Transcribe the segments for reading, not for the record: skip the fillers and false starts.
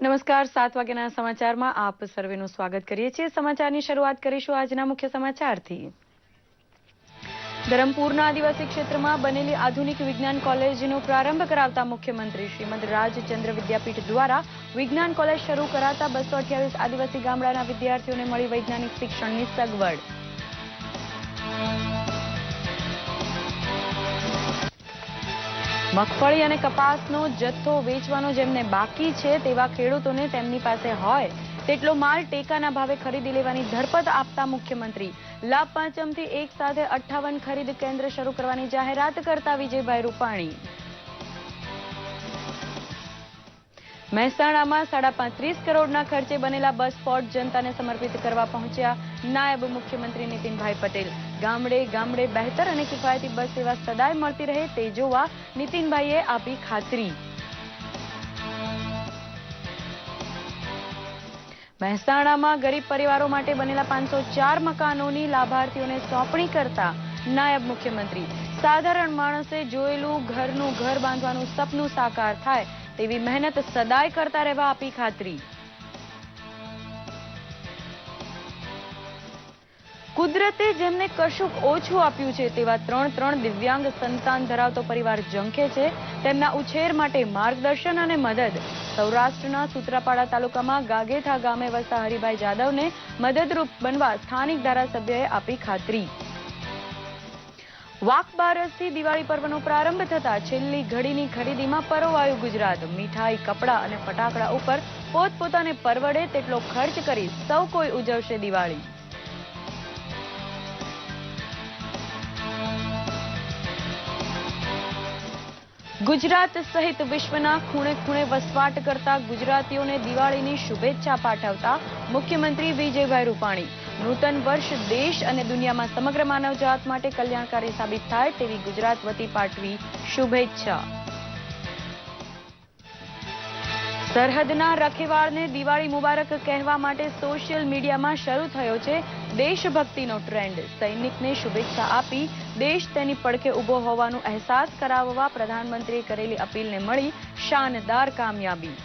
નમસ્કાર 7 વાગ્યાના સમાચારમાં આપ સર્વેનું સ્વાગત કરીએ છીએ। સમાચારની શરૂઆત કરીશું આજના મુખ્ય સમાચારથી। ધરમપુરના આદિવાસી ક્ષેત્રમાં બનેલી આધુનિક વિજ્ઞાન કોલેજનો પ્રારંભ કરાવતા મુખ્યમંત્રી શ્રીમદ રાજચંદ્ર વિદ્યાપીઠ દ્વારા વિજ્ઞાન કોલેજ શરૂ કરાતા 228 આદિવાસી ગામડાના વિદ્યાર્થીઓને મળી વૈજ્ઞાનિક શિક્ષણની સગવડ। મગફળી અને કપાસનો જથ્થો વેચવાનો જેમને બાકી છે તેવા ખેડૂતોને તેમની પાસે હોય તેટલો માલ ટેકાના ભાવે ખરીદી લેવાની ધરપત આપતા મુખ્યમંત્રી। લાભ પાંચમથી એક સાથે 58 ખરીદ કેન્દ્ર શરૂ કરવાની જાહેરાત કરતા વિજયભાઈ રૂપાણી। મહેસાણામાં 35.5 કરોડના ખર્ચે બનેલા બસ સ્પોટ જનતાને સમર્પિત કરવા પહોંચ્યા નાયબ મુખ્યમંત્રી નીતિનભાઈ પટેલ। ગામડે ગામડે બહેતર અને કિફાયતી બસ સેવા સદાય મળતી રહે તે જોવા નીતિનભાઈએ આપી ખાતરી। મહેસાણામાં ગરીબ પરિવારો માટે બનેલા 504 મકાનોની લાભાર્થીઓને સોંપણી કરતા નાયબ મુખ્યમંત્રી। સાધારણ માણસે જોયેલું ઘરનું ઘર બાંધવાનું સપનું સાકાર થાય તેવી મહેનત સદાય કરતા રહેવા આપી ખાતરી। કુદરતે જેમને કશુંક ઓછું આપ્યું છે તેવા 3 દિવ્યાંગ સંતાન ધરાવતો પરિવાર ઝંખે છે તેમના ઉછેર માટે માર્ગદર્શન અને મદદ। સૌરાષ્ટ્રના સૂત્રાપાડા તાલુકામાં ગાગેથા ગામે વસતા હરિભાઈ જાદવને મદદરૂપ બનવા સ્થાનિક ધારાસભ્યએ આપી ખાતરી। વાક બારસથી દિવાળી પર્વનો પ્રારંભ થતા છેલ્લી ઘડીની ખરીદીમાં પરોવાયું ગુજરાત। મીઠાઈ, કપડાં અને ફટાકડા ઉપર પોતપોતાને પરવડે તેટલો ખર્ચ કરી સૌ કોઈ ઉજવશે દિવાળી। ગુજરાત સહિત વિશ્વના ખૂણે ખૂણે વસવાટ કરતા ગુજરાતીઓને દિવાળીની શુભેચ્છા પાઠવતા મુખ્યમંત્રી વિજયભાઈ રૂપાણી। નૂતન વર્ષ દેશ અને દુનિયામાં સમગ્ર માનવજાત માટે કલ્યાણકારી સાબિત થાય તેવી ગુજરાત વતી પાઠવી શુભેચ્છા। સરહદના રખેવાળને દિવાળી મુબારક કહેવા માટે સોશિયલ મીડિયામાં શરૂ થયો છે દેશભક્તિનો ટ્રેન્ડ। સૈનિકને શુભેચ્છા આપી દેશ તેની પડખે ઊભો હોવાનો અહેસાસ કરાવવા પ્રધાનમંત્રીએ કરેલી અપીલને મળી શાનદાર કામયાબી।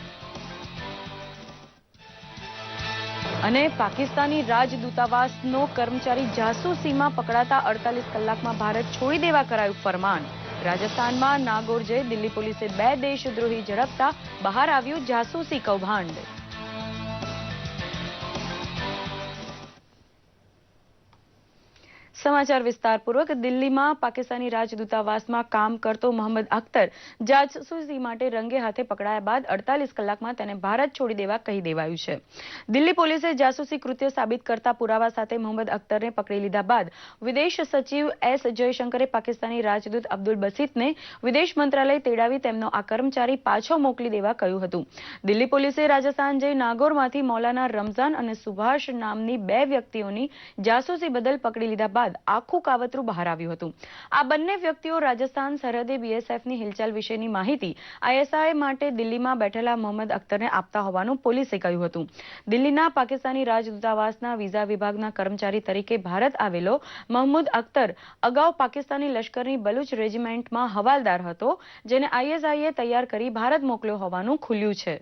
અને પાકિસ્તાની રાજદૂતાવાસનો કર્મચારી જાસૂસીમાં પકડાતા 48 કલાકમાં ભારત છોડી દેવા કરાયું ફરમાન। રાજસ્થાનમાં નાગોર જઈ દિલ્હી પોલીસે 2 દેશદ્રોહી ઝડપતા બહાર આવ્યું જાસૂસી કૌભાંડ। સમાચાર વિસ્તારપૂર્વક। દિલ્હીમાં પાકિસ્તાની રાજદૂતાવાસમાં કામ કરતો મોહમ્મદ અખ્તર જાસૂસી માટે રંગે હાથે પકડાયા બાદ 48 કલાકમાં તેને ભારત છોડી દેવા કહી દેવાયું છે। દિલ્હી પોલીસે જાસૂસી કૃત્ય સાબિત કરતા પુરાવા સાથે મોહમ્મદ અખ્તરને પકડી લીધા બાદ વિદેશ સચિવ એસ જયશંકરે પાકિસ્તાની રાજદૂત અબ્દુલ બસીતને વિદેશ મંત્રાલય તેડાવી તેમનો આ કર્મચારી પાછો મોકલી દેવા કહ્યું હતું। દિલ્હી પોલીસે રાજસ્થાન જઈ નાગોરમાંથી મૌલાના રમઝાન અને સુભાષ નામની 2 વ્યક્તિઓની જાસૂસી બદલ પકડી લીધા બાદ આખું કાવતરું બહાર આવ્યું હતું। આ બંને વ્યક્તિઓ રાજસ્થાન સરહદે બીએસએફની હિલચાલ વિશેની માહિતી આઈએસઆઈ માટે દિલ્હીમાં બેઠેલા મોહમ્મદ અખ્તરને આપતા હોવાનું પોલીસે કહ્યું હતું। દિલ્હીના પાકિસ્તાની રાજદૂતાવાસના વિઝા વિભાગના કર્મચારી તરીકે ભારત આવેલો મોહમ્મદ અખ્તર અગાઉ પાકિસ્તાની લશ્કરની બલુચ રેજિમેન્ટમાં હવાલદાર હતો જેને આઈએસઆઈએ તૈયાર કરી ભારત મોકલ્યો હોવાનું ખુલ્યું છે।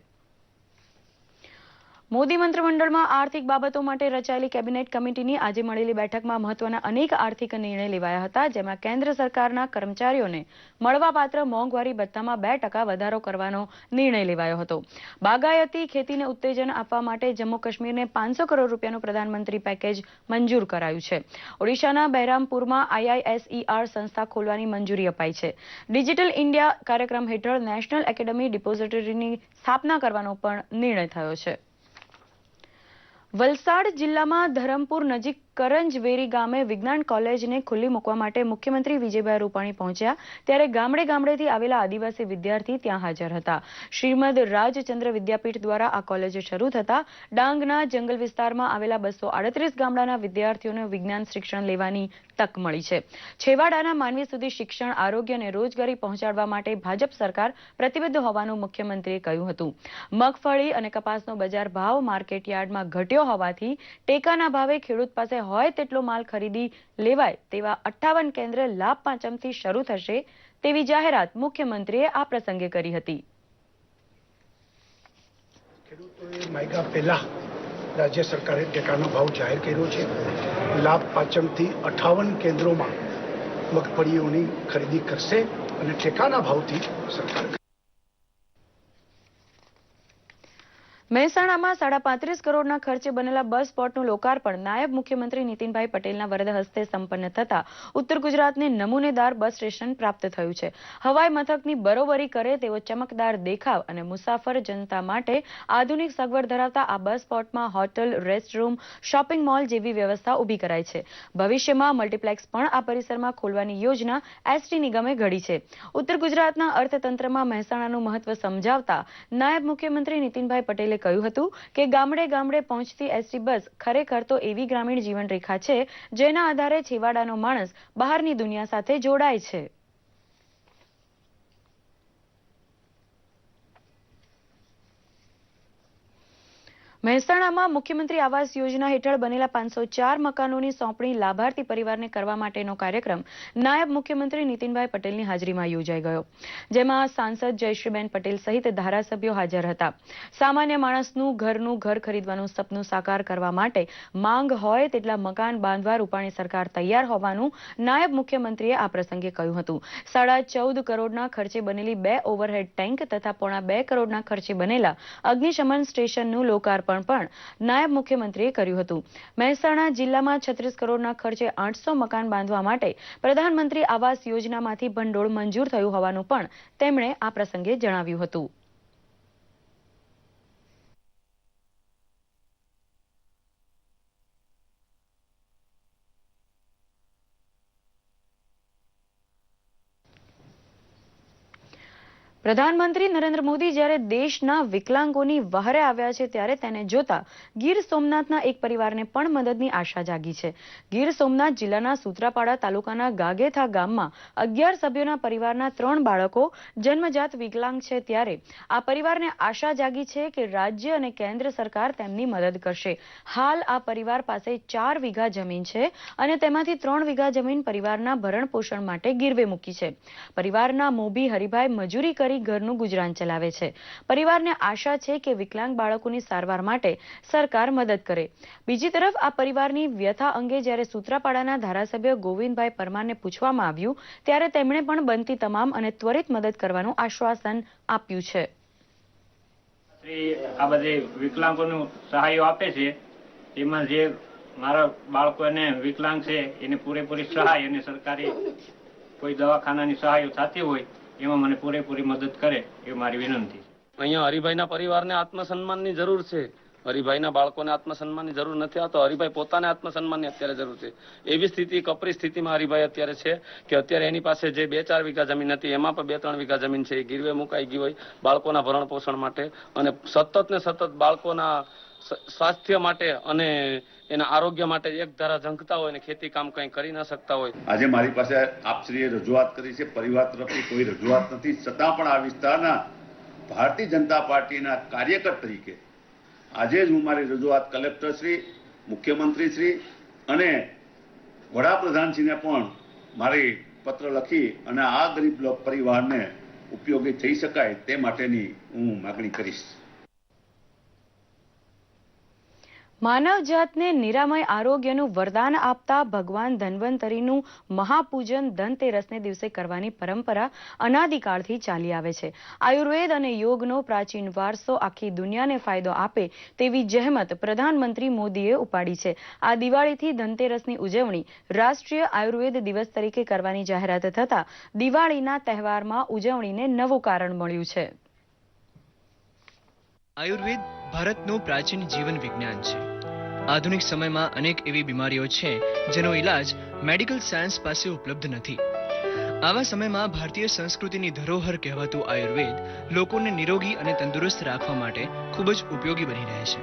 મોદી મંત્રીમંડળમાં આર્થિક બાબતો માટે રચાયેલી કેબિનેટ કમિટીની આજે મળેલી બેઠકમાં મહત્વના અનેક આર્થિક નિર્ણય લેવાયા હતા જેમાં કેન્દ્ર સરકારના કર્મચારીઓને મળવાપાત્ર મોંઘવારી ભથ્થામાં 2% વધારો કરવાનો નિર્ણય લેવાયો હતો। બાગાયતી ખેતીને ઉત્તેજન આપવા માટે જમ્મુ કાશ્મીરને 500 કરોડ રૂપિયાનું પ્રધાનમંત્રી પેકેજ મંજૂર કરાયું છે। ઓડિશાના બહેરામપુરમાં આઈઆઈએસઈઆર સંસ્થા ખોલવાની મંજૂરી અપાઈ છે। ડિજિટલ ઇન્ડિયા કાર્યક્રમ હેઠળ નેશનલ એકેડેમી ડિપોઝિટરીની સ્થાપના કરવાનો પણ નિર્ણય થયો છે। વલસાડ જિલ્લામાં ધરમપુર નજીક કરંજવેરી ગામે વિજ્ઞાન કોલેજને ખુલ્લી મૂકવા માટે મુખ્યમંત્રી વિજયભાઈ રૂપાણી પહોંચ્યા ત્યારે ગામડે ગામડેથી આવેલા આદિવાસી વિદ્યાર્થી ત્યાં હાજર હતા। શ્રીમદ રાજચંદ્ર વિદ્યાપીઠ દ્વારા આ કોલેજ શરૂ થતા ડાંગના જંગલ વિસ્તારમાં આવેલા 238 ગામડાના વિદ્યાર્થીઓને વિજ્ઞાન શિક્ષણ લેવાની તક મળી છે। છેવાડાના માનવી સુધી શિક્ષણ, આરોગ્ય અને રોજગારી પહોંચાડવા માટે ભાજપ સરકાર પ્રતિબદ્ધ હોવાનું મુખ્યમંત્રીએ કહ્યું હતું। મગફળી અને કપાસનો બજાર ભાવ માર્કેટ યાર્ડમાં ઘટ્યો હોવાથી ટેકાના ભાવે ખેડૂત પાસે હોય તેટલો માલ ખરીદી લેવાય તેવા 58 કેન્દ્ર લાભ પાંચમથી શરૂ થશે તેવી જાહેરાત મુખ્યમંત્રીએ આ પ્રસંગે કરી હતી। ખેડૂતોએ માગ્યા પહેલા રાજ્ય સરકારે ટેકાનો ભાવ જાહેર કર્યો છે. લાભ પાંચમથી 58 કેન્દ્રોમાં મગફળીઓની ખરીદી કરશે અને ટેકાના ભાવથી સરકાર. મહેસાણામાં 35.5 કરોડના ખર્ચે બનેલા બસ સ્પોટનું લોકાર્પણ નાયબ મુખ્યમંત્રી નીતિનભાઈ પટેલના વરદ હસ્તે સંપન્ન થતા ઉત્તર ગુજરાતને નમૂનેદાર બસ સ્ટેશન પ્રાપ્ત થયું છે. હવાઈ મથકની બરોબરી કરે તેવો ચમકદાર દેખાવ અને મુસાફર જનતા માટે આધુનિક સગવડ ધરાવતા આ બસ સ્પોટમાં હોટલ, રેસ્ટરૂમ, શોપિંગ મોલ જેવી વ્યવસ્થા ઊભી કરાઈ છે. ભવિષ્યમાં મલ્ટીપ્લેક્સ પણ આ પરિસરમાં ખોલવાની યોજના એસટી નિગમે ઘડી છે. ઉત્તર ગુજરાતના અર્થતંત્રમાં મહેસાણાનું મહત્વ સમજાવતા નાયબ મુખ્યમંત્રી નીતિનભાઈ પટેલે કહ્યું હતું કે ગામડે ગામડે પહોંચતી એસટી બસ ખરેખર તો એવી ગ્રામીણ જીવન રેખા છે જેના આધારે છેવાડાનો માણસ બહારની દુનિયા સાથે જોડાય છે. મહેસાણામાં મુખ્યમંત્રી આવાસ યોજના હેઠળ બનેલા 504 મકાનોની સોંપણી લાભાર્થી પરિવારને કરવા માટેનો કાર્યક્રમ નાયબ મુખ્યમંત્રી નીતિનભાઈ પટેલની હાજરીમાં યોજાઈ ગયો, જેમાં સાંસદ જયશ્રીબેન પટેલ સહિત ધારાસભ્યો હાજર હતા. સામાન્ય માણસનું ઘર ખરીદવાનું સપનું સાકાર કરવા માટે માંગ હોય તેટલા મકાન બાંધવા રૂપાણી સરકાર તૈયાર હોવાનું નાયબ મુખ્યમંત્રીએ આ પ્રસંગે કહ્યું હતું. 14.5 કરોડના ખર્ચે બનેલી 2 ઓવરહેડ ટેન્ક તથા 2.5 કરોડના ખર્ચે બનેલા અગ્નિશમન સ્ટેશનનું લોકાર્પણ પણ નાયબ મુખ્યમંત્રીએ કર્યું હતું. મહેસાણા જિલ્લામાં 36 કરોડના ખર્ચે 800 મકાન બાંધવા માટે પ્રધાનમંત્રી આવાસ યોજનામાંથી ભંડોળ મંજૂર થયું હોવાનું પણ તેમણે આ પ્રસંગે જણાવ્યું હતું. પ્રધાનમંત્રી નરેન્દ્ર મોદી જ્યારે દેશના વિકલાંગોની વહારે આવ્યા છે ત્યારે તેને જોતા ગીર સોમનાથના એક પરિવારને પણ મદદની આશા જાગી છે. ગીર સોમનાથ જિલ્લાના સૂત્રાપાડા તાલુકાના ગાગેથા ગામમાં 11 સભ્યોના પરિવારના 3 બાળકો જન્મજાત વિકલાંગ છે ત્યારે આ પરિવારને આશા જાગી છે કે રાજ્ય અને કેન્દ્ર સરકાર તેમની મદદ કરશે. હાલ આ પરિવાર પાસે 4 વીઘા જમીન છે અને તેમાંથી 3 વીઘા જમીન પરિવારના ભરણ પોષણ માટે ગીરવે મૂકી છે. પરિવારના મોભી હરિભાઈ મજૂરી કરી ઘરનું ગુજરાન ચલાવે છે. પરિવારને આશા છે કે વિકલાંગ બાળકોની સારવાર માટે સરકાર મદદ કરે. બીજી તરફ આ પરિવારની વ્યથા અંગે જ્યારે સૂત્રાપાડાના ધારાસભ્ય ગોવિંદભાઈ પરમારને પૂછવામાં આવ્યું ત્યારે તેમણે પણ બનતી તમામ અને ત્વરિત મદદ કરવાનું આશ્વાસન આપ્યું છે. આ બધી વિકલાંગોનું સહાયો આપે છે, એમાં જે મારા બાળકોને વિકલાંગ છે એને પૂરેપૂરી સહાય અને સરકારી કોઈ દવાખાનાની સહાયો થતી હોય એમાં મને પૂરેપૂરી મદદ કરે એ મારી વિનંતી છે. અહીંયા હરિભાઈના પરિવારને આત્મસન્માનની જરૂર છે. હરિભાઈના બાળકોને આત્મસન્માનની જરૂર નથી. આ તો હરિભાઈ પોતાને આત્મસન્માનની અત્યારે જરૂર છે. એવી સ્થિતિ, કપરી સ્થિતિમાં હરિભાઈ અત્યારે છે કે અત્યારે એની પાસે જે 2-4 વીઘા જમીન હતી એમાં પણ 2-3 વીઘા જમીન છે એ ગીરવે મુકાઈ ગઈ હોય બાળકોના ભરણ પોષણ માટે અને સતત બાળકોના સ્વાસ્થ્ય માટે અને એના આરોગ્ય માટે એક ધારા ઝંખતા હોય ને ખેતી કામ કંઈ કરી ન શકતા હોય. આજે મારી પાસે આપશ્રીએ રજૂઆત કરી છે. પરિવાર તરફથી કોઈ રજૂઆત નથી, છતાં પણ આ વિસ્તારના ભારતીય જનતા પાર્ટીના કાર્યકર તરીકે આજે જ હું મારી રજૂઆત કલેક્ટરશ્રી, મુખ્યમંત્રીશ્રી અને વડાપ્રધાનશ્રીને પણ મારી પત્ર લખી અને આ ગરીબ પરિવારને ઉપયોગી થઈ શકાય તે માટેની હું માગણી કરીશ. માનવ જાતને નિરામય આરોગ્યનું વરદાન આપતા ભગવાન ધન્વંતરીનું મહાપૂજન ધનતેરસને દિવસે કરવાની પરંપરા અનાદિકાળથી ચાલી આવે છે. આયુર્વેદ અને યોગનો પ્રાચીન વારસો આખી દુનિયાને ફાયદો આપે તેવી જહેમત પ્રધાનમંત્રી મોદીએ ઉપાડી છે. આ દિવાળીથી ધનતેરસની ઉજવણી રાષ્ટ્રીય આયુર્વેદ દિવસ તરીકે કરવાની જાહેરાત થતા દિવાળીના તહેવારમાં ઉજવણીને નવું કારણ મળ્યું છે. આયુર્વેદ ભારતનું પ્રાચીન જીવન વિજ્ઞાન છે. આધુનિક સમયમાં અનેક એવી બીમારીઓ છે જેનો ઈલાજ મેડિકલ સાયન્સ પાસે ઉપલબ્ધ નથી. આવા સમયમાં ભારતીય સંસ્કૃતિની ધરોહર કહેવાતું આયુર્વેદ લોકોને નિરોગી અને તંદુરસ્ત રાખવા માટે ખૂબ જ ઉપયોગી બની રહે છે.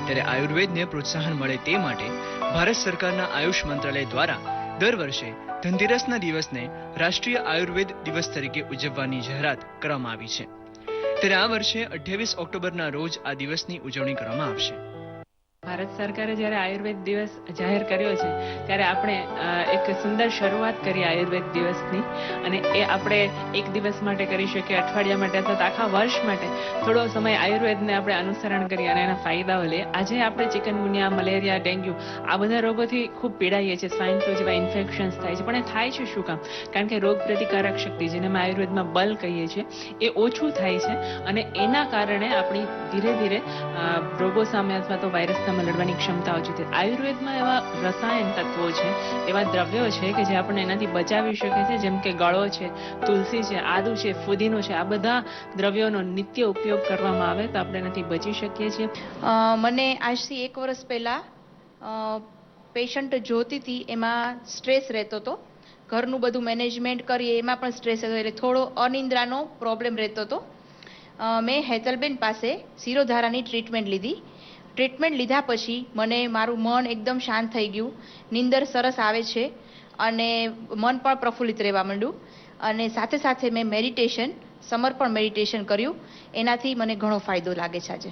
ત્યારે આયુર્વેદને પ્રોત્સાહન મળે તે માટે ભારત સરકારના આયુષ મંત્રાલય દ્વારા દર વર્ષે ધનતેરસના દિવસને રાષ્ટ્રીય આયુર્વેદ દિવસ તરીકે ઉજવવાની જાહેરાત કરવામાં આવી છે. ત્યારે આ વર્ષે 28 ઓક્ટોબરના રોજ આ દિવસની ઉજવણી કરવામાં આવશે. ભારત સરકારે જ્યારે આયુર્વેદ દિવસ જાહેર કર્યો છે ત્યારે આપણે એક સુંદર શરૂઆત કરી આયુર્વેદ દિવસની, અને એ આપણે એક દિવસ માટે કરી શકીએ, અઠવાડિયા માટે અથવા આખા વર્ષ માટે થોડો સમય આયુર્વેદને આપણે અનુસરણ કરીએ અને એના ફાયદાઓ લઈએ. આજે આપણે ચિકનગુનિયા, મલેરિયા, ડેન્ગ્યુ આ બધા રોગોથી ખૂબ પીડાઈએ છીએ, સ્વાઇન ફ્લૂ જેવા ઇન્ફેક્શન્સ થાય છે. પણ એ થાય છે શું કામ? કારણ કે રોગ પ્રતિકારક શક્તિ, જેને અમે આયુર્વેદમાં બલ કહીએ છીએ, એ ઓછું થાય છે અને એના કારણે આપણી ધીરે ધીરે રોગો સામે અથવા તો વાયરસ સામે લડવાની ક્ષમતા ઓછી થાય. આયુર્વેદમાં એવા રસાયણ તત્વો છે, એવા દ્રવ્યો છે કે જે આપણને એનાથી બચાવી શકે છે, જેમ કે ગળો છે, તુલસી છે, આદુ છે, ફુદીનો છે. આ બધા દ્રવ્યોનો નિત્ય ઉપયોગ કરવામાં આવે તો આપણે એનાથી બચી શકીએ છીએ. મને આજથી 1 વર્ષ પહેલાં પેશન્ટ જોતી હતી, એમાં સ્ટ્રેસ રહેતો હતો, ઘરનું બધું મેનેજમેન્ટ કરીએ એમાં પણ સ્ટ્રેસ હતો, એટલે થોડો અનિદ્રાનો પ્રોબ્લેમ રહેતો હતો. મેં હેતલબેન પાસે શિરોધારાની ટ્રીટમેન્ટ લીધી. ટ્રીટમેન્ટ લીધા પછી મને મારું મન એકદમ શાંત થઈ ગયું, નીંદર સરસ આવે છે અને મન પણ પ્રફુલ્લિત રહેવા માંડ્યું. અને સાથે સાથે મેં સમર્પણ મેડિટેશન કર્યું, એનાથી મને ઘણો ફાયદો લાગે છે. આજે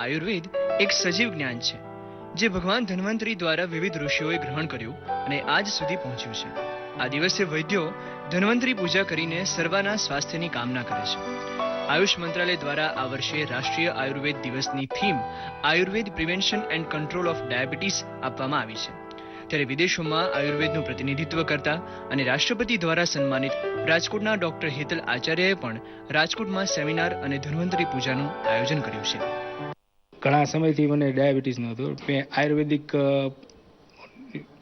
આયુર્વેદ એક સજીવ જ્ઞાન છે જે ભગવાન ધન્વંતરી દ્વારા વિવિધ ઋષિઓએ ગ્રહણ કર્યું અને આજ સુધી પહોંચ્યું છે. આ દિવસે વૈદ્યો ધન્વંતરી પૂજા કરીને સર્વના સ્વાસ્થ્યની કામના કરે છે. આયુષ મંત્રાલય દ્વારા આ વર્ષે રાષ્ટ્રીય આયુર્વેદ દિવસની theme Ayurveda prevention and control of diabetes આપવામાં આવી છે. ત્યારે વિદેશોમાં આયુર્વેદનું પ્રતિનિધિત્વ કરતા અને રાષ્ટ્રપતિ દ્વારા સન્માનિત રાજકોટના ડોક્ટર હેતલ આચાર્યએ પણ રાજકોટમાં સેમિનાર અને ધન્વંતરી પૂજાનું આયોજન કર્યું છે. ઘણા સમયથી મને ડાયાબિટીસનું હતું. મેં આયુર્વેદિક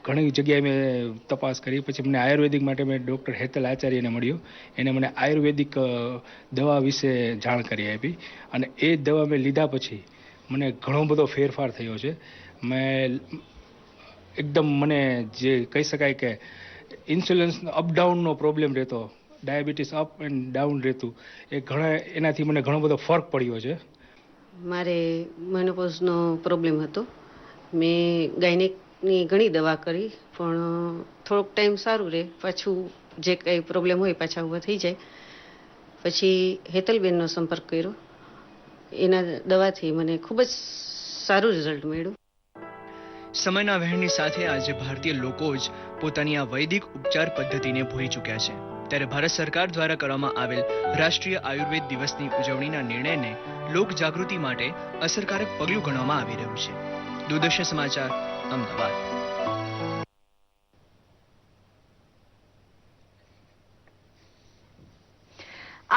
ઘણી જગ્યાએ મેં તપાસ કરી, પછી મને આયુર્વેદિક માટે મેં ડૉક્ટર હેતલ આચાર્યને મળ્યો. એને મને આયુર્વેદિક દવા વિશે જાણ કરી આપી અને એ દવા મેં લીધા પછી મને ઘણો બધો ફેરફાર થયો છે. મેં એકદમ, મને જે કહી શકાય કે ઇન્સ્યુલિન્સનો અપડાઉનનો પ્રોબ્લેમ રહેતો, ડાયાબિટીસ અપ એન્ડ ડાઉન રહેતું, એનાથી મને ઘણો બધો ફરક પડ્યો છે. મારે મેનોપોઝનો પ્રોબ્લેમ હતો. મેં ગાયનેકની ઘણી દવા કરી, પણ થોડોક ટાઈમ સારું રહે, પાછું જે કંઈ પ્રોબ્લેમ હોય પાછા ઊભા થઈ જાય. પછી હેતલબેનનો સંપર્ક કર્યો, એના દવાથી મને ખૂબ જ સારું રિઝલ્ટ મળ્યું. સમયના વહેણની સાથે આજે ભારતીય લોકો જ પોતાની આ વૈદિક ઉપચાર પદ્ધતિને ભૂલી ચૂક્યા છે. ત્યારે ભારત સરકાર દ્વારા કરવામાં આવેલ રાષ્ટ્રીય આયુર્વેદ દિવસની ઉજવણીના નિર્ણયને લોક જાગૃતિ માટે અસરકારક પગલું ગણવામાં આવી રહ્યું છે. દૂરદર્શન સમાચાર, અમદાવાદ.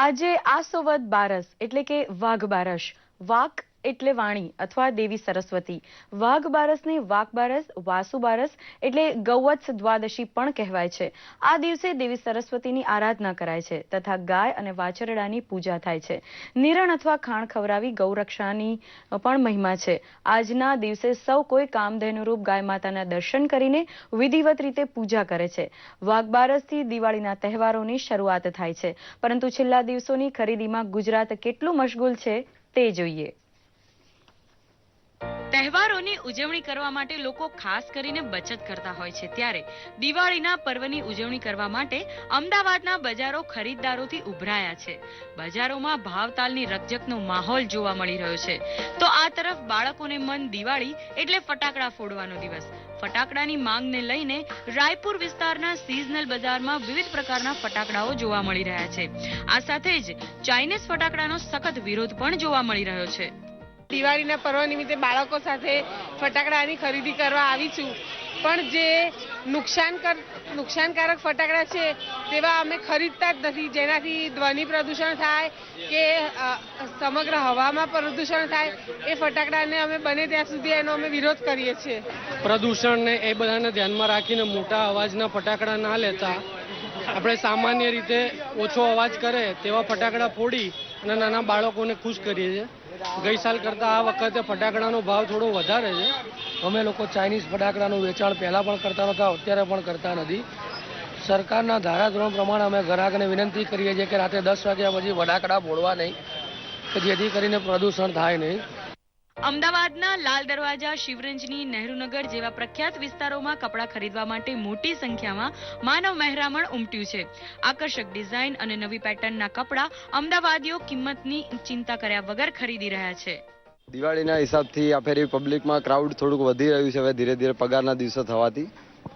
આજે આસોવદ બારસ એટલે કે વાઘ બારસ. વાક એટલે વાણી અથવા દેવી સરસ્વતી. વાઘ બારસને વાક બારસ, વાસુ બારસ એટલે ગૌવત્સ દ્વાદશી પણ કહેવાય છે. આ દિવસે દેવી સરસ્વતીની આરાધના કરાય છે તથા ગાય અને વાછરડાની પૂજા થાય છે. નિરણ અથવા ખાણ ખવડાવી ગૌરક્ષાની પણ મહિમા છે. આજના દિવસે સૌ કોઈ કામધેનુરૂપ ગાય માતાના દર્શન કરીને વિધિવત રીતે પૂજા કરે છે. વાઘ બારસથી દિવાળીના તહેવારોની શરૂઆત થાય છે, પરંતુ છેલ્લા દિવસોની ખરીદીમાં ગુજરાત કેટલું મશગુલ છે તે જોઈએ. તહેવારોની ઉજવણી કરવા માટે લોકો ખાસ કરીને બચત કરતા હોય છે, ત્યારે દિવાળીના પર્વની ઉજવણી કરવા માટે અમદાવાદના બજારો ખરીદદારોથી ઉભરાયા છે. બજારોમાં ભાવતાલની રકઝકનો માહોલ જોવા મળી રહ્યો છે. તો આ તરફ બાળકોને મન દિવાળી એટલે ફટાકડા ફોડવાનો દિવસ. ફટાકડાની માંગને લઈને રાયપુર વિસ્તારના સિઝનલ બજારમાં વિવિધ પ્રકારના ફટાકડાઓ જોવા મળી રહ્યા છે. આ સાથે જ ચાઇનીઝ ફટાકડાનો સખત વિરોધ પણ જોવા મળી રહ્યો છે. દિવાળીના પર્વ નિમિત્તે બાળકો સાથે ફટાકડાની ખરીદી કરવા આવી છું, પણ જે નુકસાનકારક ફટાકડા છે તેવા અમે ખરીદતા જ નથી, જેનાથી ધ્વનિ પ્રદૂષણ થાય કે સમગ્ર હવામાં પ્રદૂષણ થાય. એ ફટાકડાને અમે બને ત્યાં સુધી એનો અમે વિરોધ કરીએ છીએ. પ્રદૂષણને એ બધાને ધ્યાનમાં રાખીને મોટા અવાજના ફટાકડા ના લેતા આપણે સામાન્ય રીતે ઓછો અવાજ કરે તેવા ફટાકડા ફોડી અને નાના બાળકોને ખુશ કરીએ છીએ. ગઈ સાલ કરતાં આ વખતે ફટાકડાનો ભાવ થોડો વધારે છે. અમે લોકો ચાઇનીઝ ફટાકડાનું વેચાણ પહેલાં પણ કરતા નહોતા, અત્યારે પણ કરતા નથી. સરકારના ધારાધોરણ પ્રમાણે અમે ગ્રાહકને વિનંતી કરીએ છીએ કે રાતે 10 વાગ્યા પછી ફટાકડા ફોડવા નહીં, કે જેથી કરીને પ્રદૂષણ થાય નહીં. અમદાવાદના લાલ દરવાજા, શિવરંજની, નહેરુનગર જેવા પ્રખ્યાત વિસ્તારોમાં કપડાં ખરીદવા માટે મોટી સંખ્યામાં માનવ મહેરામણ ઉમટ્યું છે. આકર્ષક ડિઝાઇન અને નવી પેટર્નના કપડાં અમદાવાદીઓ કિંમતની ચિંતા કર્યા વગર ખરીદી રહ્યા છે. દિવાળીના હિસાબથી આ ફેરી પબ્લિકમાં ક્રાઉડ થોડુંક વધી રહ્યું છે હવે ધીરે ધીરે પગારના દિવસો થવાથી.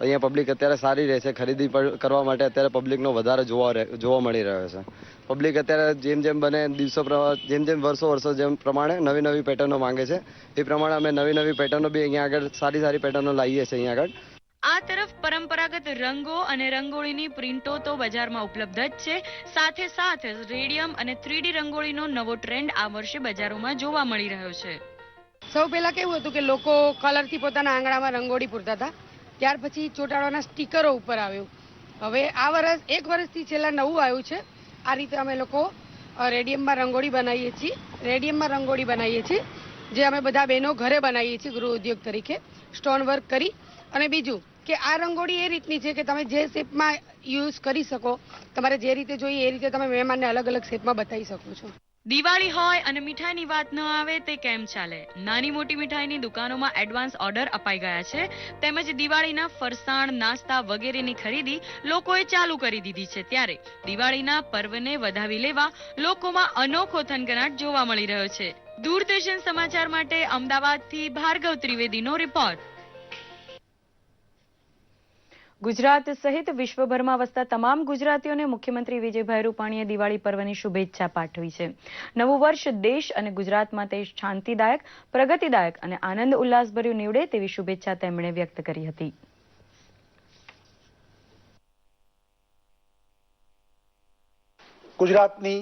અહીંયા પબ્લિક અત્યારે સારી રહે છે, ખરીદી કરવા માટે અત્યારે પબ્લિકનો વધારે જોવા મળી રહ્યો છે. પબ્લિક અત્યારે જેમ જેમ બને દિવસો જેમ વર્ષો જેમ પ્રમાણે નવી નવી પેટર્નો માંગે છે એ પ્રમાણે અમે નવી પેટર્નો બી અહીંયા આગળ સારી પેટર્નો લાવીએ છીએ અહીંયા આગળ. આ તરફ પરંપરાગત રંગો અને રંગોળીની પ્રિન્ટો તો બજારમાં ઉપલબ્ધ જ છે, સાથે રેડિયમ અને 3D રંગોળીનો નવો ટ્રેન્ડ આ વર્ષે બજારોમાં જોવા મળી રહ્યો છે. સૌ પહેલા કેવું હતું કે લોકો કલરથી પોતાના આંગણામાં રંગોળી પૂરતા હતા, ત્યાર પછી ચોંટાડવાના સ્ટીકરો ઉપર આવ્યું. હવે આ એક વર્ષથી છેલ્લા નવું આવ્યું છે. આ રીતે અમે લોકો રેડિયમમાં રંગોળી બનાવીએ છીએ જે અમે બધા બહેનો ઘરે બનાવીએ છીએ ગૃહ ઉદ્યોગ તરીકે સ્ટોન વર્ક કરી. અને બીજું કે આ રંગોળી એ રીતની છે કે તમે જે શેપમાં યુઝ કરી શકો, તમારે જે રીતે જોઈએ એ રીતે તમે મહેમાનને અલગ અલગ શેપમાં બતાવી શકો છો. દિવાળી હોય અને મીઠાઈની વાત ન આવે તે કેમ ચાલે? નાની મોટી મીઠાઈની દુકાનોમાં એડવાન્સ ઓર્ડર અપાઈ ગયા છે, તેમજ દિવાળીના ફરસાણ, નાસ્તા વગેરેની ખરીદી લોકોએ ચાલુ કરી દીધી છે. ત્યારે દિવાળીના પર્વને વધાવી લેવા લોકોમાં અનોખો થનગનાટ જોવા મળી રહ્યો છે. દૂરદર્શન સમાચાર માટે અમદાવાદથી ભાર્ગવ ત્રિવેદીનો રિપોર્ટ. ગુજરાત સહિત વિશ્વભરમાં વસતા તમામ ગુજરાતીઓને મુખ્યમંત્રી વિજયભાઈ રૂપાણીએ દિવાળી પર્વની શુભેચ્છા પાઠવી છે. નવું વર્ષ દેશ અને ગુજરાત માટે શાંતિદાયક, પ્રગતિદાયક અને આનંદ ઉલ્લાસભર્યું નીવડે તેવી શુભેચ્છા તેમણે વ્યક્ત કરી હતી. ગુજરાતની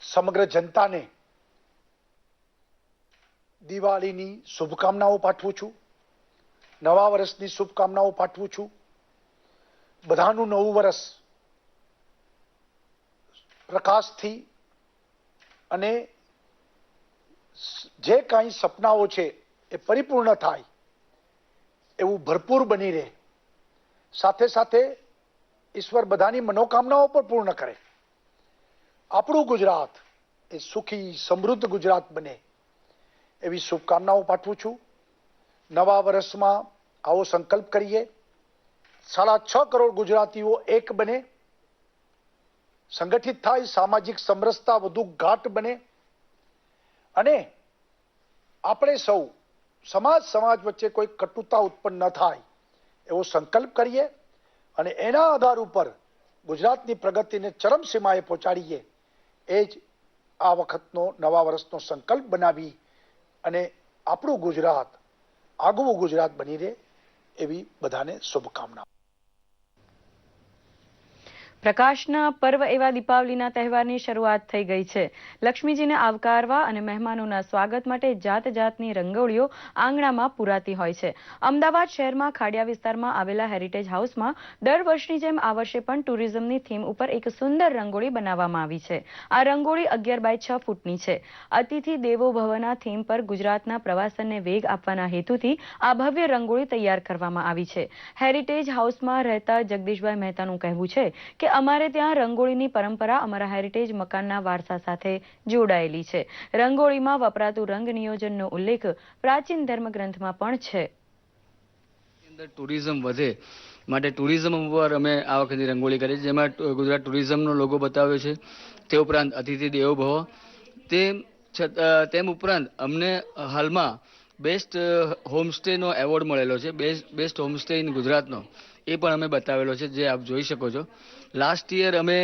સમગ્ર જનતાને દિવાળીની શુભકામનાઓ પાઠવું છું, નવા વર્ષની શુભકામનાઓ પાઠવું છું. બધાનું નવું વર્ષ પ્રકાશથી અને જે કાંઈ સપનાઓ છે એ પરિપૂર્ણ થાય એવું ભરપૂર બની રહે. સાથે ઈશ્વર બધાની મનોકામનાઓ પણ પૂર્ણ કરે. આપણું ગુજરાત એ સુખી સમૃદ્ધ ગુજરાત બને એવી શુભકામનાઓ પાઠવું છું. નવા વર્ષમાં આવો સંકલ્પ કરીએ, 6.5 કરોડ ગુજરાતીઓ એક બને, સંગઠિત થાય, સામાજિક સમરસતા વધુ ગાઢ બને અને આપણે સૌ સમાજ વચ્ચે કોઈ કટુતા ઉત્પન્ન ન થાય એવો સંકલ્પ કરીએ અને એના આધાર ઉપર ગુજરાતની પ્રગતિને ચરમસીમાએ પહોંચાડીએ. એ જ આ વખતનો નવા વર્ષનો સંકલ્પ બનાવી અને આપણું ગુજરાત આગવું ગુજરાત બની રહે એવી બધાને શુભકામના. પ્રકાશના પર્વ એવા દીપાવલીના તહેવારની શરૂઆત થઈ ગઈ છે. લક્ષ્મીજીને આવકારવા અને મહેમાનોના સ્વાગત માટે જાતની રંગોળીઓ આંગણામાં પુરાતી હોય છે. અમદાવાદ શહેરમાં ખાડિયા વિસ્તારમાં આવેલા હેરિટેજ હાઉસમાં દર વર્ષની જેમ આ વર્ષે પણ ટુરિઝમની થીમ ઉપર એક સુંદર રંગોળી બનાવવામાં આવી છે. આ રંગોળી 11x6 ફૂટની છે. અતિથિ દેવો ભવના થીમ પર ગુજરાતના પ્રવાસનને વેગ આપવાના હેતુથી આ ભવ્ય રંગોળી તૈયાર કરવામાં આવી છે. હેરિટેજ હાઉસમાં રહેતા જગદીશભાઈ મહેતાનું કહેવું છે કે અમારે ત્યાં રંગોળીની પરંપરા અમારા હેરિટેજ મકાનના વારસા સાથે જોડાયેલી છે. રંગોળીમાં વપરાતું રંગ નિયોજનનો ઉલ્લેખ પ્રાચીન ધર્મગ્રંથમાં પણ છે. ટુરિઝમ વધે માટે ટુરિઝમ ઉપર અમે આ વખતે રંગોળી કરી, જેમાં ગુજરાત ટુરિઝમનો લોગો બતાવ્યો છે. તે ઉપરાંત અતિથિ દેવો ભવ, તેમ ઉપરાંત અમને હાલમાં બેસ્ટ હોમસ્ટેનો એવોર્ડ મળેલો છે, બેસ્ટ હોમસ્ટે ઇન ગુજરાતનો, એ પણ અમે બતાવેલો છે, જે આપ જોઈ શકો છો. લાસ્ટ યર અમે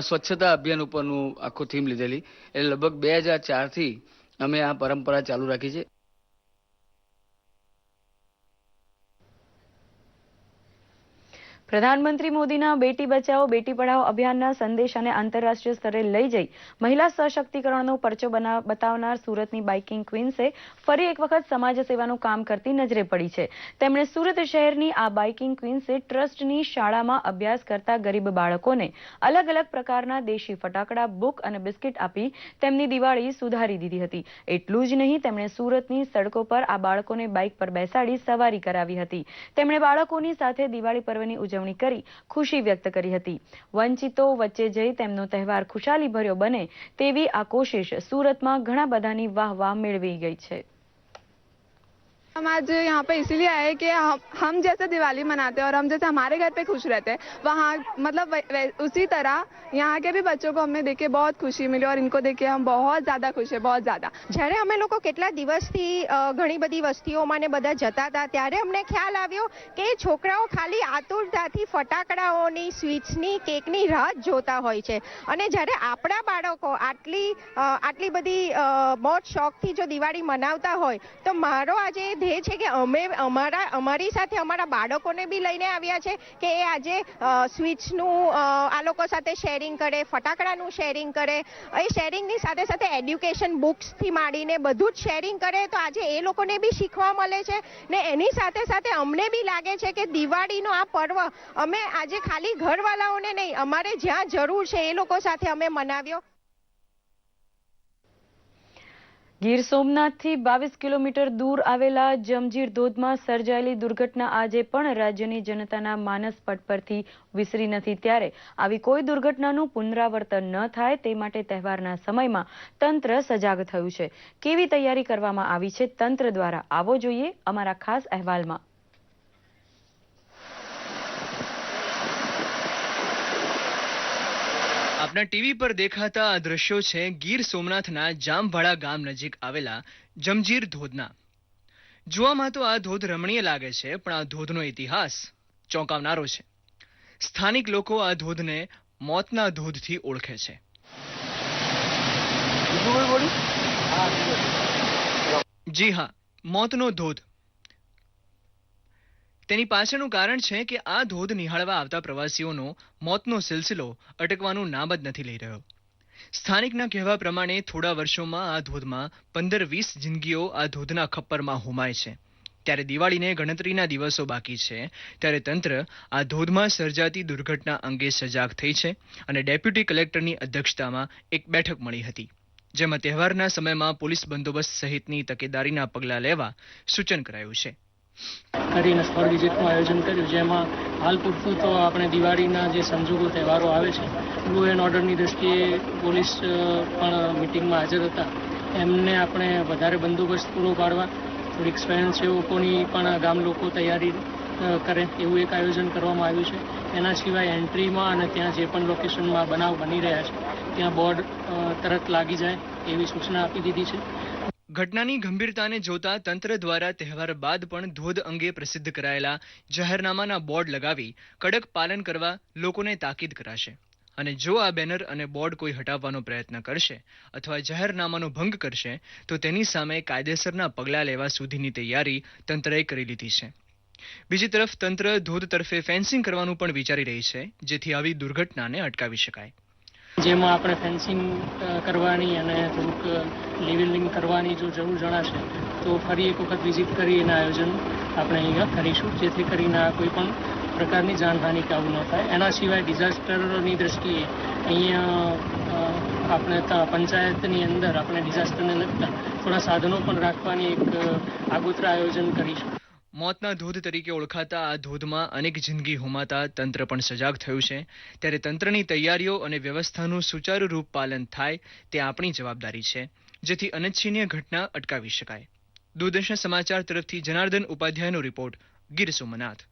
સ્વચ્છતા અભિયાન ઉપરનું આખું થીમ લીધેલી, એટલે લગભગ 2004થી અમે આ પરંપરા ચાલુ રાખી છે. પ્રધાનમંત્રી મોદીના બેટી બચાવો બેટી પઢાઓ અભિયાનના સંદેશાને આંતરરાષ્ટ્રીય સ્તરે લઈ જઈ મહિલા સશક્તિકરણનો પરચો બતાવનાર સુરતની બાઇકિંગ ક્વીન્સે ફરી એક વખત સમાજ સેવાનું કામ કરતી નજરે પડી છે. તેમણે સુરત શહેરની આ બાઇકિંગ ક્વીન્સે ટ્રસ્ટની શાળામાં અભ્યાસ કરતા ગરીબ બાળકોને અલગ અલગ પ્રકારના દેશી ફટાકડા, બુક અને બિસ્કિટ આપી તેમની દિવાળી સુધારી દીધી હતી. એટલું જ નહીં, તેમણે સુરતની સડકો પર આ બાળકોને બાઇક પર બેસાડી સવારી કરાવી હતી. તેમણે બાળકોની સાથે દિવાળી પર્વની ઉજવણી કરી ખુશી વ્યક્ત કરી હતી. વંચિતો વચ્ચે જઈ તેમનો તહેવાર ખુશાલી ભર્યો બને તેવી આ કોશિશ સુરતમાં ઘણા બધાની વાહવાહ મેળવી ગઈ છે. हम आज यहाँ पे इसीलिए आए कि हम जैसे दिवाली मनाते हैं और हम जैसे हमारे घर पे खुश रहते हैं, वहाँ मतलब उसी तरह यहाँ के भी बच्चों को हमें देख के बहुत खुशी मिली और इनको देख के हम बहुत ज़्यादा खुश है, बहुत ज़्यादा. જ્યારે અમે લોકો કેટલા દિવસથી ઘણી બધી વસ્તીઓમાં ને બધા જતા હતા ત્યારે અમને ખ્યાલ આવ્યો કે છોકરાઓ ખાલી આતુરતાથી ફટાકડાઓની, સ્વીટ્સની, કેકની રાહ જોતા હોય છે અને જ્યારે આપણા બાળકો આટલી બધી મોજ શોખથી જો દિવાળી મનાવતા હોય તો મારો આજે ધ્યેય છે કે અમે અમારી સાથે અમારા બાળકોને બી લઈને આવ્યા છે કે એ આજે સ્વીટ્સનું આ લોકો સાથે શેરિંગ કરે, ફટાકડાનું શેરિંગ કરે, એ શેરિંગની સાથે સાથે એડ્યુકેશન બુક્સથી માંડીને બધું જ શેરિંગ કરે તો આજે એ લોકોને બી શીખવા મળે છે ને એની સાથે સાથે અમને બી લાગે છે કે દિવાળીનો આ પર્વ અમે આજે ખાલી ઘરવાળાઓને નહીં, અમારે જ્યાં જરૂર છે એ લોકો સાથે અમે મનાવ્યો. ગીર સોમનાથથી 22 કિલોમીટર દૂર આવેલા જમજીર ધોધમાં સર્જાયેલી દુર્ઘટના આજે પણ રાજ્યની જનતાના માનસ પટ પરથી વિસરી નથી. ત્યારે આવી કોઈ દુર્ઘટનાનું પુનરાવર્તન ન થાય તે માટે તહેવારના સમયમાં તંત્ર સજાગ થયું છે. કેવી તૈયારી કરવામાં આવી છે તંત્ર દ્વારા, આવો જોઈએ અમારા ખાસ અહેવાલમાં. આપના ટીવી પર દેખાતા આ દ્રશ્યો છે ગીર સોમનાથના જામવાડા ગામ નજીક આવેલા જમજીર ધોધના. જોવામાં તો આ ધોધ રમણીય લાગે છે, પણ આ ધોધનો ઇતિહાસ ચોંકાવનારો છે. સ્થાનિક લોકો આ ધોધને મોતના ધોધથી ઓળખે છે. જી હા, મોતનો ધોધ. તેની પાછળનું કારણ છે કે આ ધોધ નિહાળવા આવતા પ્રવાસીઓનો મોતનો સિલસિલો અટકવાનું નામ જ નથી લઈ રહ્યો. સ્થાનિકના કહેવા પ્રમાણે થોડા વર્ષોમાં આ ધોધમાં 15-20 જિંદગીઓ આ ધોધના ખપ્પરમાં હોમાય છે. ત્યારે દિવાળીને ગણતરીના દિવસો બાકી છે ત્યારે તંત્ર આ ધોધમાં સર્જાતી દુર્ઘટના અંગે સજાગ થઈ છે અને ડેપ્યુટી કલેક્ટરની અધ્યક્ષતામાં એક બેઠક મળી હતી, જેમાં તહેવારના સમયમાં પોલીસ બંદોબસ્ત સહિતની તકેદારીના પગલાં લેવા સૂચન કરાયું છે. કરીને સ્થળ વિઝિટનું આયોજન કર્યું, જેમાં હાલ પૂરતું તો આપણે દિવાળીના જે સંજોગો તહેવારો આવે છે લો એન્ડ ઓર્ડરની દ્રષ્ટિએ પોલીસ પણ મિટિંગમાં હાજર હતા. એમને આપણે વધારે બંદોબસ્ત પૂરો પાડવા, થોડીક સ્વયંસેવકોની પણ ગામ લોકો તૈયારી કરે એવું એક આયોજન કરવામાં આવ્યું છે. એના સિવાય એન્ટ્રીમાં અને ત્યાં જે પણ લોકેશનમાં બનાવ બની રહ્યા છે ત્યાં બોર્ડ તરત લાગી જાય એવી સૂચના આપી દીધી છે. ઘટનાની ગંભીરતાને જોતા તંત્ર દ્વારા તહેવાર બાદ પણ ધોધ અંગે પ્રસિદ્ધ કરાયેલા જાહેરનામાના બોર્ડ લગાવી કડક પાલન કરવા લોકોને તાકીદ કરાશે. અને જો આ બેનર અને બોર્ડ કોઈ હટાવવાનો પ્રયત્ન કરશે અથવા જાહેરનામાનો ભંગ કરશે તો તેની સામે કાયદેસરના પગલાં લેવા સુધીની તૈયારી તંત્રએ કરી લીધી છે. બીજી તરફ તંત્ર ધોધ તરફે ફેન્સિંગ કરવાનું પણ વિચારી રહી છે, જેથી આવી દુર્ઘટનાને અટકાવી શકાય. જેમાં આપણે ફેન્સિંગ કરવાની અને થોડુંક લેવલિંગ કરવાની જો જરૂર જણાશે તો ફરી એક વખત વિઝિટ કરી એના આયોજન આપણે અહીંયા કરીશું, જેથી કરીને કોઈ પણ પ્રકારની જાનહાનિ કે આવું ન થાય. એના સિવાય ડિઝાસ્ટરની દ્રષ્ટિએ અહીંયા આપણે પંચાયતની અંદર આપણે ડિઝાસ્ટરને લગતા થોડા સાધનો પણ રાખવાની એક આગોતરા આયોજન કરીશું. મોતના ધોધ તરીકે ઓળખાતા આ ધોધમાં અનેક જિંદગી હોમાતા તંત્ર પણ સજાગ થયું છે. ત્યારે તંત્રની તૈયારીઓ અને વ્યવસ્થાનું સુચારુરૂપ પાલન થાય તે આપણી જવાબદારી છે, જેથી અનિચ્છનીય ઘટના અટકાવી શકાય. દૂરદર્શન સમાચાર તરફથી જનાર્દન ઉપાધ્યાયનો રિપોર્ટ, ગીર સોમનાથ.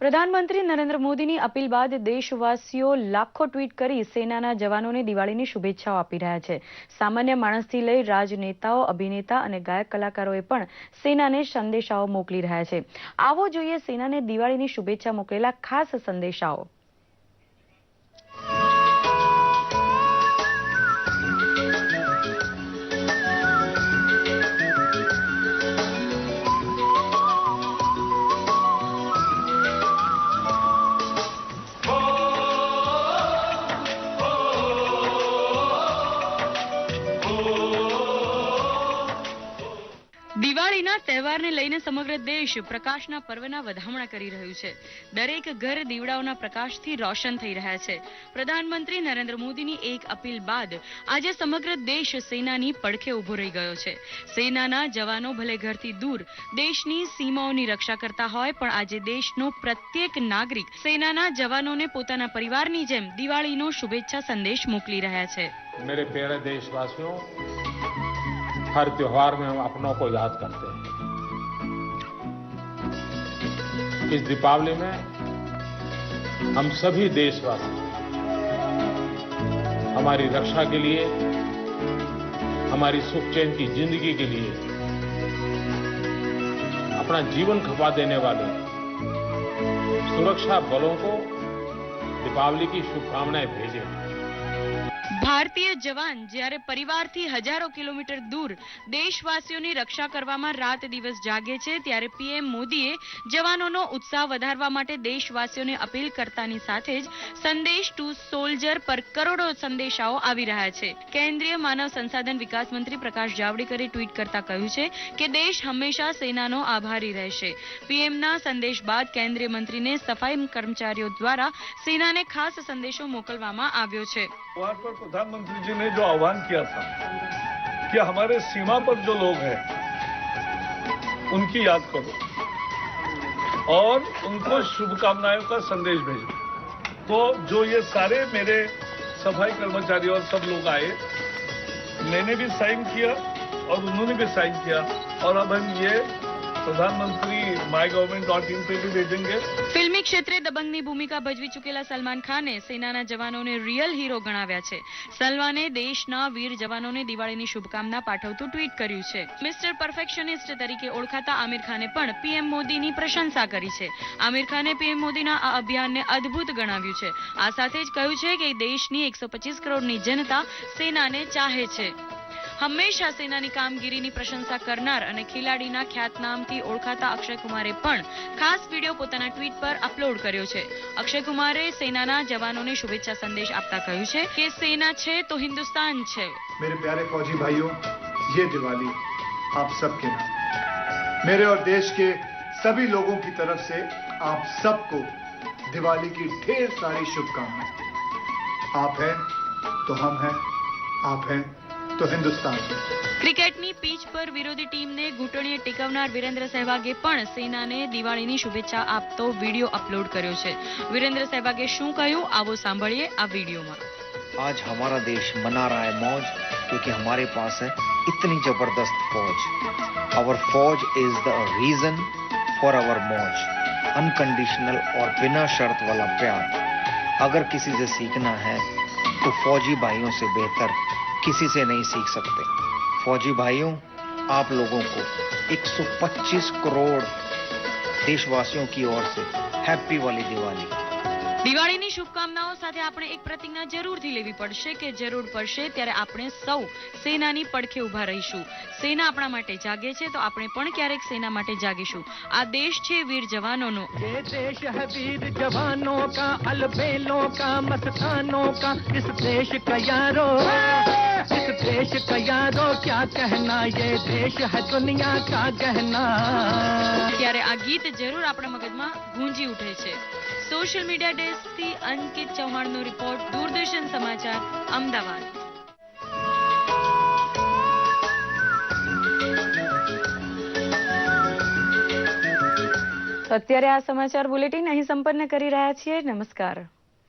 પ્રધાનમંત્રી નરેન્દ્ર મોદીની અપીલ બાદ દેશવાસીઓ લાખો ટ્વીટ કરી સેનાના જવાનોને દિવાળીની શુભેચ્છાઓ આપી રહ્યા છે. સામાન્ય માણસથી લઈ રાજનેતાઓ, અભિનેતા અને ગાયક કલાકારોએ પણ સેનાને સંદેશાઓ મોકલી રહ્યા છે. આવો જોઈએ સેનાને દિવાળીની શુભેચ્છા મોકલેલા ખાસ સંદેશાઓ. દિવાળીના તહેવારને લઈને સમગ્ર દેશ પ્રકાશના પર્વના વધામણા કરી રહ્યું છે. દરેક ઘર દીવડાઓના પ્રકાશથી રોશન થઈ રહ્યા છે. પ્રધાનમંત્રી નરેન્દ્ર મોદીની એક અપીલ બાદ આજે સમગ્ર દેશ સેનાની પડખે ઉભો રહી ગયો છે. સેનાના જવાનો ભલે ઘરથી દૂર દેશની સીમાઓની રક્ષા કરતા હોય, પણ આજે દેશનો પ્રત્યેક નાગરિક સેનાના જવાનોને પોતાના પરિવારની જેમ દિવાળીનો શુભેચ્છા સંદેશ મોકલી રહ્યા છે. मेरे प्यारे देशवासियों, हर त्योहार में हम अपनों को याद करते हैं। इस दीपावली में हम सभी देशवासी हमारी रक्षा के लिए, हमारी सुख चैन की जिंदगी के लिए अपना जीवन खपा देने वाले सुरक्षा बलों को दीपावली की शुभकामनाएं भेजें। ભારતીય જવાન જ્યારે પરિવારથી હજારો કિલોમીટર દૂર દેશવાસીઓની રક્ષા કરવામાં રાત દિવસ જાગે છે, ત્યારે પીએમ મોદીએ જવાનોનો ઉત્સાહ વધારવા માટે દેશવાસીઓને અપીલ કરતાની સાથે જ સંદેશ ટુ સોલ્જર પર કરોડો સંદેશાઓ આવી રહ્યા છે. કેન્દ્રીય માનવ સંસાધન વિકાસ મંત્રી પ્રકાશ જાવડેકરે ટ્વીટ કરતા કહ્યું છે કે દેશ હંમેશા સેનાનો આભારી રહેશે. પીએમના સંદેશ બાદ કેન્દ્રીય મંત્રીને સફાઈ કર્મચારીઓ દ્વારા સેનાને ખાસ સંદેશો મોકલવામાં આવ્યો છે. वहाँ पर प्रधानमंत्री जी ने जो आह्वान किया था कि हमारे सीमा पर जो लोग हैं उनकी याद करो और उनको शुभकामनाओं का संदेश भेजो, तो जो ये सारे मेरे सफाई कर्मचारी और सब लोग आए, मैंने भी साइन किया और उन्होंने भी साइन किया और अब हम ये प्रधानमंत्री MyGovernment.in पे भी भेजेंगे. ફિલ્મી ક્ષેત્રે દબંગની ભૂમિકા ભજવી ચૂકેલા સલમાન ખાને સેનાના જવાનોને રિયલ હીરો ગણાવ્યા છે. સલમાને દેશના વીર જવાનોને દિવાળીની શુભકામના પાઠવતું ટ્વીટ કર્યું છે. મિસ્ટર પરફેક્શનિસ્ટ તરીકે ઓળખાતા આમિર ખાને પણ પીએમ મોદીની પ્રશંસા કરી છે. આમિર ખાને પીએમ મોદીના આ અભિયાનને અદ્ભુત ગણાવ્યું છે. આ સાથે જ કહ્યું છે કે દેશની 125 કરોડની જનતા સેનાને ચાહે છે. હંમેશા સેનાની કામગીરીની પ્રશંસા કરનાર અને ખેલાડીના ખ્યાતનામથી ઓળખાતા અક્ષય કુમારે પણ ખાસ વિડીયો પોતાના ટ્વીટ પર અપલોડ કર્યો છે. અક્ષય કુમારે સેનાના જવાનોને શુભેચ્છા સંદેશ આપતા કહ્યું છે કે સેના છે તો હિન્દુસ્તાન છે. मेरे प्यारे फौजी भाइयों, ये दिवाली आप सबके नाम, मेरे और देश के सभी लोगों की तरफ से आप सबको दिवाली की ढेर सारी शुभकामनाएं. आप हैं तो हम हैं, आप हैं तो हिंदुस्तान. ક્રિકેટની પીચ પર વિરોધી ટીમને ઘૂંટણીએ ટેકવનાર વિરેન્દ્ર સહેવાગે પણ સેનાને દિવાળીની શુભેચ્છા આપતો વિડીયો અપલોડ કર્યો છે. વિરેન્દ્ર સહેવાગે શું કહ્યું, આવો સાંભળીએ આ વિડીયોમાં. आज हमारा देश मना रहा है मौज क्योंकि हमारे पास है इतनी जबरदस्त फौज. आवर फौज is the reason for our मौज. अनकंडीशनल और बिना शर्त वाला प्यार अगर किसी से सीखना है तो फौजी भाइयों से बेहतर किसी से नहीं सीख सकते. फौजी भाइयों, आप लोगों को 125 करोड़ देशवासियों की ओर से हैप्पी वाली दिवाली. દિવાળીની શુભકામનાઓ સાથે આપણે એક પ્રતિજ્ઞા જરૂરથી લેવી પડશે કે જરૂર પડશે ત્યારે આપણે સૌ સેનાની પડખે ઊભા રહીશું. સેના આપણા માટે જાગે છે તો આપણે પણ ક્યારેક સેના માટે જાગીશું. આ દેશ છે વીર જવાનોનો. ये देश है वीर जवानों का, अलबेलों का, मस्तानों का. इस देश का यारो, इस देश का यारो क्या कहना, ये देश है दुनिया का गहना. ત્યારે આ ગીત જરૂર આપણા મગજમાં ગૂંજી ઉઠે છે. સોશિયલ મીડિયા ડેસ્કથી અંકિત ચૌહાણનો રિપોર્ટ, દૂરદર્શન સમાચાર, અમદાવાદ. અત્યારે આ સમાચાર બુલેટિન અહીં સંપન્ન કરી રહ્યા છીએ. નમસ્કાર.